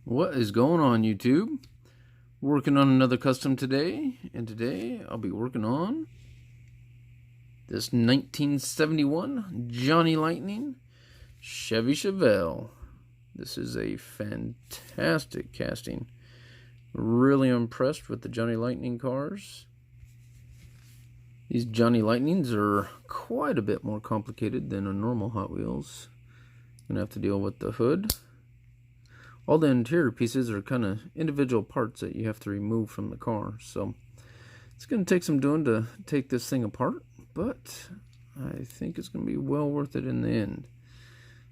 What is going on, YouTube? Working on another custom today, and today I'll be working on this 1971 Johnny Lightning Chevy Chevelle. This is a fantastic casting. Really impressed with the Johnny Lightning cars. These Johnny Lightnings are quite a bit more complicated than a normal Hot Wheels. Gonna have to deal with the hood. All the interior pieces are kind of individual parts that you have to remove from the car. So it's going to take some doing to take this thing apart, but I think it's going to be well worth it in the end.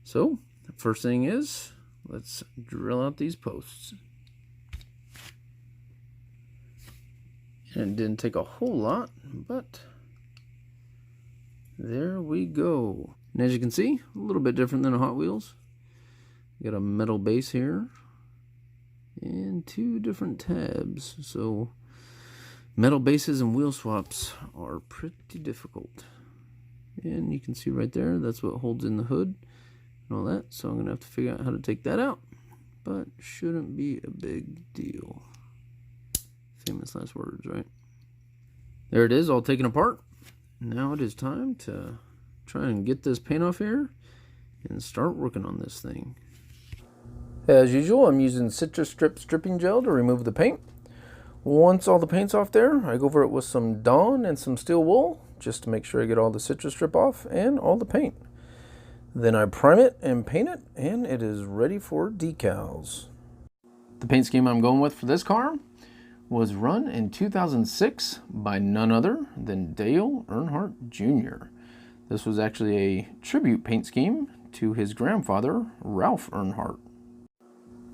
So the first thing is, let's drill out these posts. And it didn't take a whole lot, but there we go. And as you can see, a little bit different than a Hot Wheels. Got a metal base here and two different tabs. So metal bases and wheel swaps are pretty difficult. And you can see right there, that's what holds in the hood and all that. So I'm going to have to figure out how to take that out. But shouldn't be a big deal. Famous last words, right? There it is, all taken apart. Now it is time to try and get this paint off here and start working on this thing. As usual, I'm using citrus strip stripping gel to remove the paint. Once all the paint's off there, I go over it with some Dawn and some steel wool just to make sure I get all the citrus strip off and all the paint. Then I prime it and paint it, and it is ready for decals. The paint scheme I'm going with for this car was run in 2006 by none other than Dale Earnhardt Jr. This was actually a tribute paint scheme to his grandfather, Ralph Earnhardt.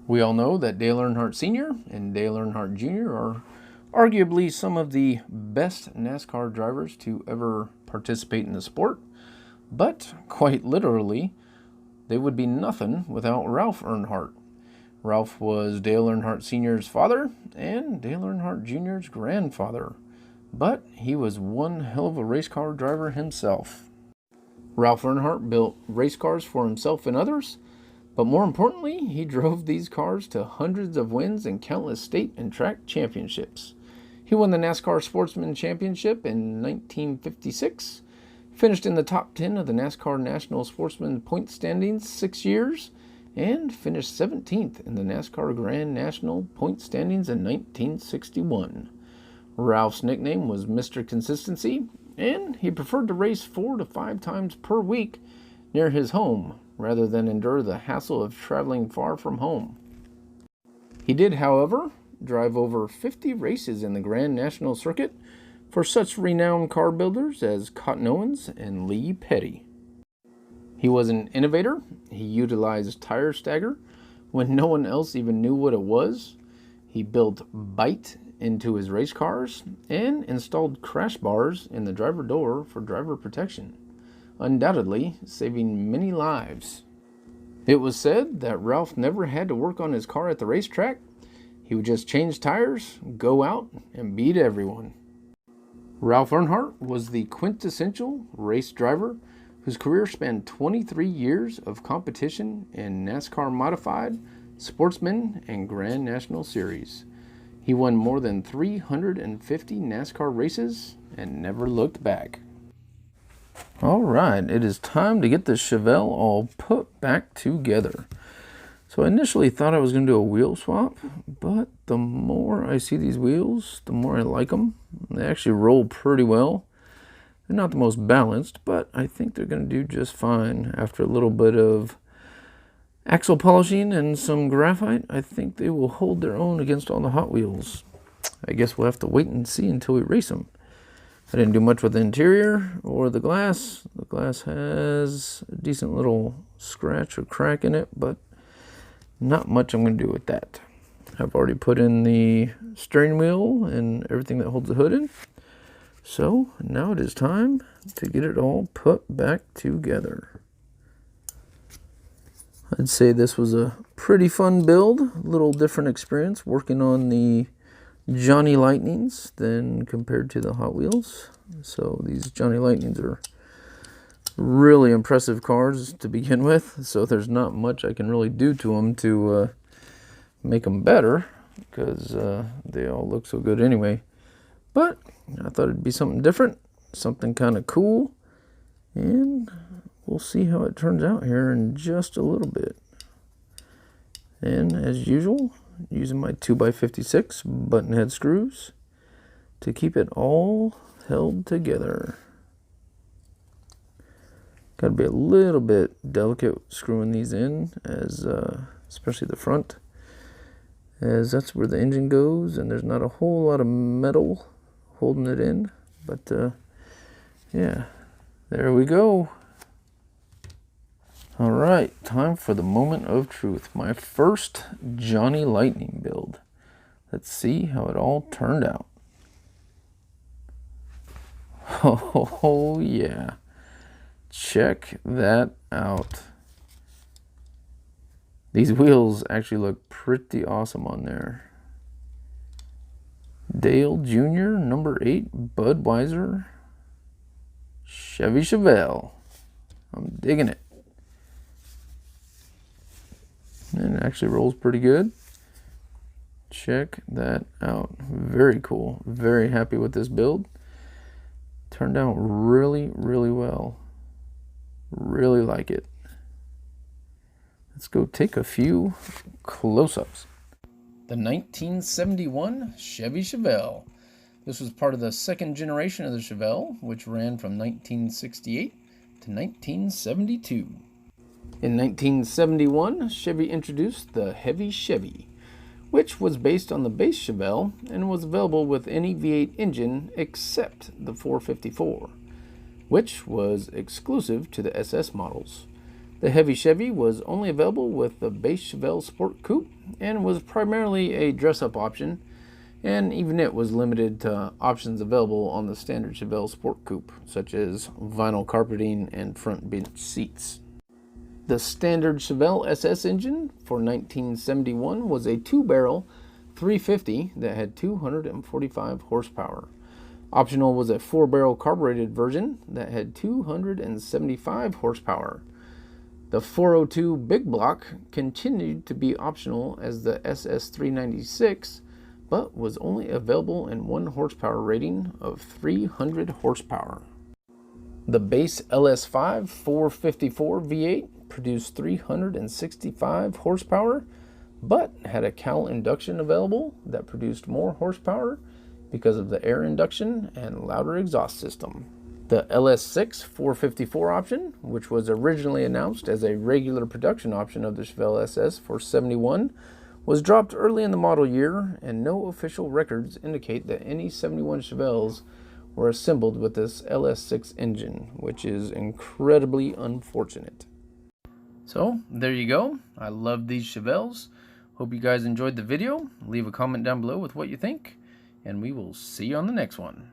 We all know that Dale Earnhardt Sr. and Dale Earnhardt Jr. are arguably some of the best NASCAR drivers to ever participate in the sport, but quite literally, they would be nothing without Ralph Earnhardt. Ralph was Dale Earnhardt Sr.'s father and Dale Earnhardt Jr.'s grandfather, but he was one hell of a race car driver himself. Ralph Earnhardt built race cars for himself and others, but more importantly, he drove these cars to hundreds of wins and countless state and track championships. He won the NASCAR Sportsman Championship in 1956, finished in the top 10 of the NASCAR National Sportsman point standings 6 years, and finished 17th in the NASCAR Grand National point standings in 1961. Ralph's nickname was Mr. Consistency, and he preferred to race 4 to 5 times per week near his home, rather than endure the hassle of traveling far from home. He did, however, drive over 50 races in the Grand National Circuit for such renowned car builders as Cotton Owens and Lee Petty. He was an innovator. He utilized tire stagger when no one else even knew what it was. He built bite into his race cars and installed crash bars in the driver door for driver protection, undoubtedly saving many lives. It was said that Ralph never had to work on his car at the racetrack. He would just change tires, go out, and beat everyone. Ralph Earnhardt was the quintessential race driver whose career spanned 23 years of competition in NASCAR Modified, Sportsman, and Grand National Series. He won more than 350 NASCAR races and never looked back. Alright, it is time to get the Chevelle all put back together. So I initially thought I was going to do a wheel swap, but the more I see these wheels, the more I like them. They actually roll pretty well. They're not the most balanced, but I think they're going to do just fine. After a little bit of axle polishing and some graphite, I think they will hold their own against all the Hot Wheels. I guess we'll have to wait and see until we race them. I didn't do much with the interior or the glass. The glass has a decent little scratch or crack in it, but not much I'm going to do with that. I've already put in the steering wheel and everything that holds the hood in. So now it is time to get it all put back together. I'd say this was a pretty fun build, a little different experience working on the Johnny Lightnings than compared to the Hot Wheels. So these Johnny Lightnings are really impressive cars to begin with, so there's not much I can really do to them to make them better because they all look so good anyway. But I thought it'd be something different, something kind of cool, and we'll see how it turns out here in just a little bit. And as usual, using my 2x56 button head screws to keep it all held together. Got to be a little bit delicate screwing these in, as especially the front, as that's where the engine goes, and there's not a whole lot of metal holding it in. But yeah, there we go. All right, time for the moment of truth. My first Johnny Lightning build. Let's see how it all turned out. Oh yeah, check that out. These wheels actually look pretty awesome on there. Dale Jr. number 8 Budweiser Chevy Chevelle. I'm digging it. And it actually rolls pretty good. Check that out. Very cool. Very happy with this build. Turned out really, really well. Really like it. Let's go take a few close-ups. The 1971 Chevy Chevelle. This was part of the second generation of the Chevelle, which ran from 1968 to 1972. In 1971, Chevy introduced the Heavy Chevy, which was based on the base Chevelle and was available with any V8 engine except the 454, which was exclusive to the SS models. The Heavy Chevy was only available with the base Chevelle Sport Coupe and was primarily a dress-up option, and even it was limited to options available on the standard Chevelle Sport Coupe, such as vinyl carpeting and front bench seats. The standard Chevelle SS engine for 1971 was a 2-barrel 350 that had 245 horsepower. Optional was a 4-barrel carbureted version that had 275 horsepower. The 402 Big Block continued to be optional as the SS 396, but was only available in 1 horsepower rating of 300 horsepower. The base LS5 454 V8 produced 365 horsepower, but had a cowl induction available that produced more horsepower because of the air induction and louder exhaust system. The LS6 454 option, which was originally announced as a regular production option of the Chevelle SS for 71, was dropped early in the model year, and no official records indicate that any 71 Chevelles were assembled with this LS6 engine, which is incredibly unfortunate. So there you go. I love these Chevelles. Hope you guys enjoyed the video. Leave a comment down below with what you think, and we will see you on the next one.